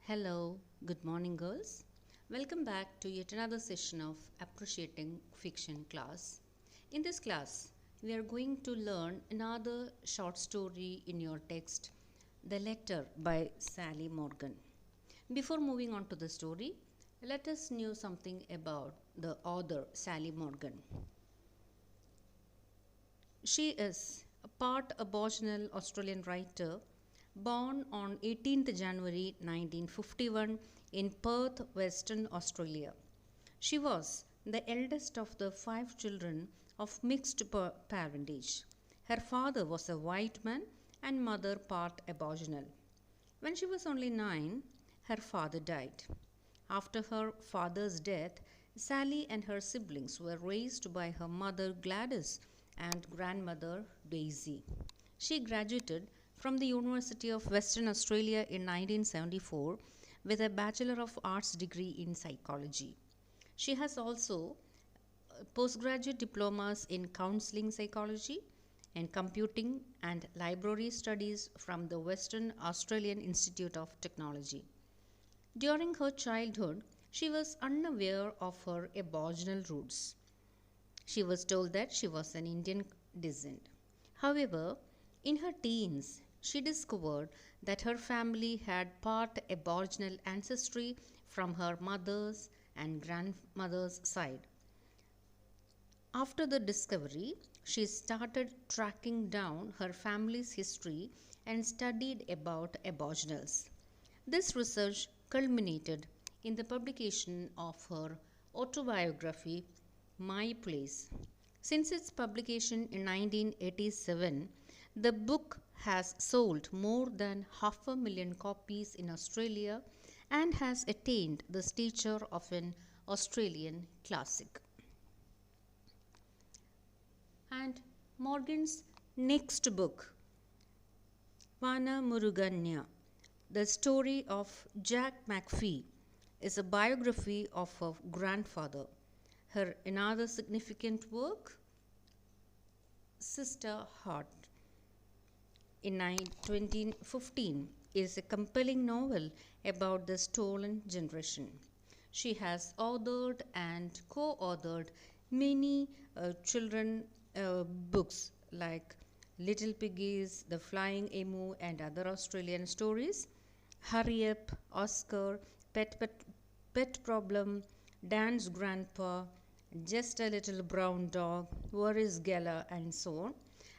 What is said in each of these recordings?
Hello, good morning, girls. Welcome back to yet another session of Appreciating Fiction class. In this class, we are going to learn another short story in your text, The Letter by Sally Morgan. Before moving on to the story, let us know something about the author Sally Morgan. She is a part Aboriginal Australian writer born on 18th January 1951 in Perth, Western Australia. She was the eldest of the five children of mixed parentage. Her father was a white man and mother part Aboriginal. When she was only 9, her father died. After her father's death, Sally and her siblings were raised by her mother Gladys and grandmother Daisy. She graduated from the University of Western Australia in 1974 with a Bachelor of Arts degree in psychology. She has also postgraduate diplomas in counseling psychology and computing and library studies from the Western Australian Institute of Technology. During her childhood, she was unaware of her Aboriginal roots. She was told that she was an Indian descent. However, in her teens, she discovered that her family had part Aboriginal ancestry from her mother's and grandmother's side. After the discovery, she started tracking down her family's history and studied about Aboriginals. This research culminated in the publication of her autobiography, My Place. Since its publication in 1987, the book has sold more than 500,000 copies in Australia and has attained the stature of an Australian classic. And Morgan's next book, Vana Muruganya, The Story of Jack McPhee, is a biography of her grandfather. Her another significant work, Sister Heart, in 2015, is a compelling novel about the stolen generation. She has authored and co-authored many children books like Little Piggies, The Flying Emu, and other Australian stories. Hurry Up, Oscar, Pet Problem, Dan's Grandpa, Just a Little Brown Dog, Where is Gala, and so on.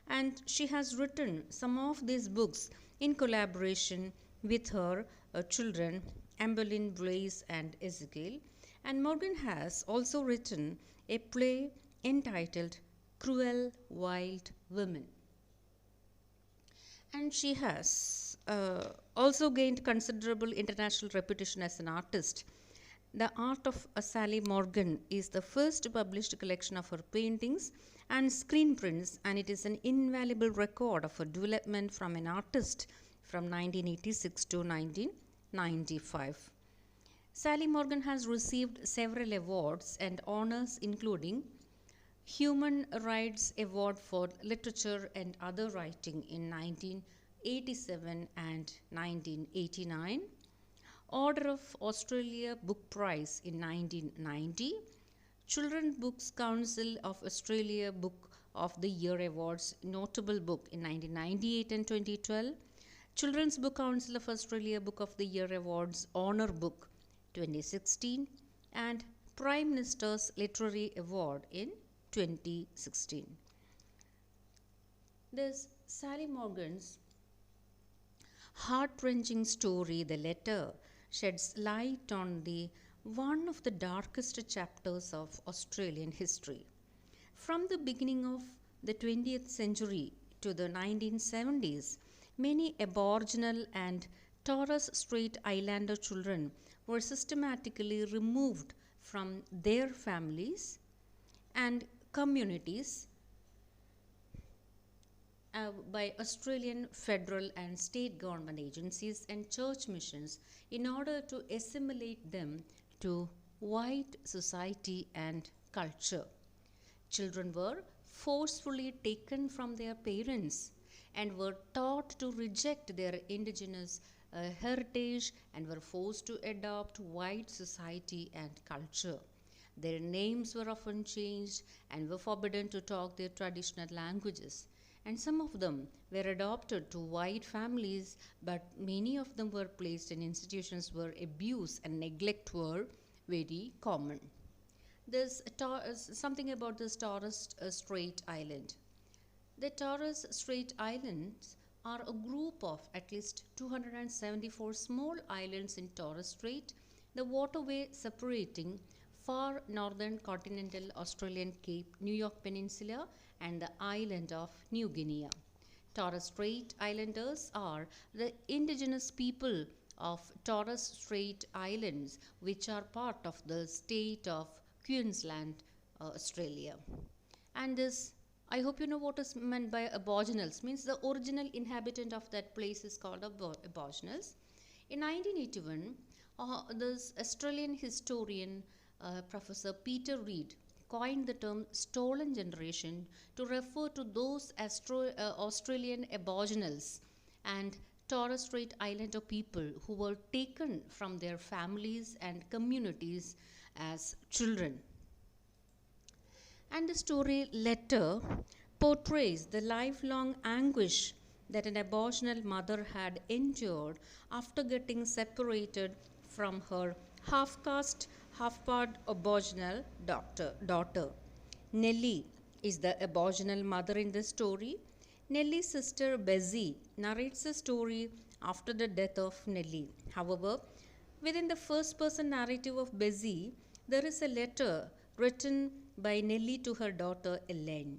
And she has written some of these books in collaboration with her children, Amberlynn, Blaze, and Ezekiel. And Morgan has also written a play entitled Cruel Wild Women. And she has also gained considerable international reputation as an artist. The Art of Sally Morgan is the first published collection of her paintings and screen prints, and it is an invaluable record of her development from an artist from 1986 to 1995. Sally Morgan has received several awards and honors, including Human Rights Award for Literature and Other Writing in 1987 and 1989, Order of Australia Book Prize in 1990, Children's Books Council of Australia Book of the Year Awards Notable Book in 1998 and 2012, Children's Book Council of Australia Book of the Year Awards Honour Book 2016, and Prime Minister's Literary Award in 2016. This Sally Morgan's heart-wrenching story, The Letter, sheds light on one of the darkest chapters of Australian history. From the beginning of the 20th century to the 1970s, many Aboriginal and Torres Strait Islander children were systematically removed from their families and communities by Australian federal and state government agencies and church missions in order to assimilate them to white society and culture. Children were forcefully taken from their parents and were taught to reject their indigenous heritage and were forced to adopt white society and culture. Their names were often changed and were forbidden to talk their traditional languages. And some of them were adopted to white families, but many of them were placed in institutions where abuse and neglect were very common. There's something about this Torres Strait Island. The Torres Strait Islands are a group of at least 274 small islands in Torres Strait, the waterway separating far northern continental Australian Cape, New York Peninsula, and the island of New Guinea. Torres Strait Islanders are the indigenous people of Torres Strait Islands, which are part of the state of Queensland, Australia. And this, I hope you know what is meant by Aboriginals, means the original inhabitant of that place is called Aboriginals. In 1981, this Australian historian Professor Peter Reid coined the term stolen generation to refer to those Australian Aboriginals and Torres Strait Islander people who were taken from their families and communities as children. And the story Letter portrays the lifelong anguish that an Aboriginal mother had endured after getting separated from her half-caste, half-part Aboriginal daughter. Nellie is the Aboriginal mother in this story. Nellie's sister Bessie narrates the story after the death of Nellie. However, within the first-person narrative of Bessie, there is a letter written by Nellie to her daughter Elaine.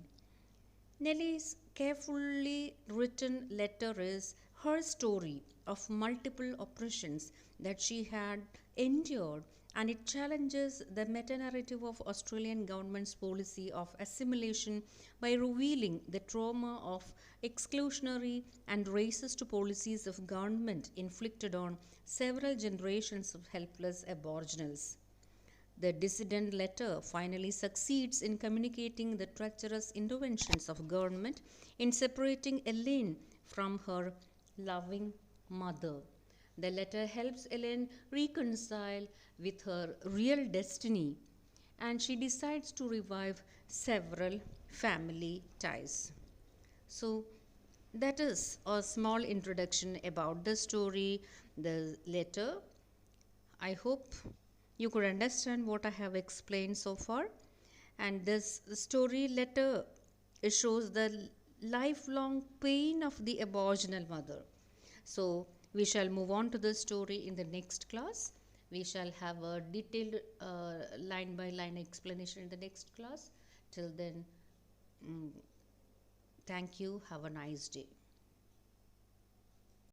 Nellie's carefully written letter is her story of multiple oppressions that she had endured, and it challenges the meta-narrative of Australian government's policy of assimilation by revealing the trauma of exclusionary and racist policies of government inflicted on several generations of helpless Aboriginals. The dissident letter finally succeeds in communicating the treacherous interventions of government in separating Elaine from her loving mother. The letter helps Elaine reconcile with her real destiny, and she decides to revive several family ties. So, that is a small introduction about the story, the letter. I hope you could understand what I have explained so far. And this story letter shows the lifelong pain of the Aboriginal mother. So we shall move on to the story in the next class. We shall have a detailed line by line explanation in the next class. Till then, thank you. Have a nice day.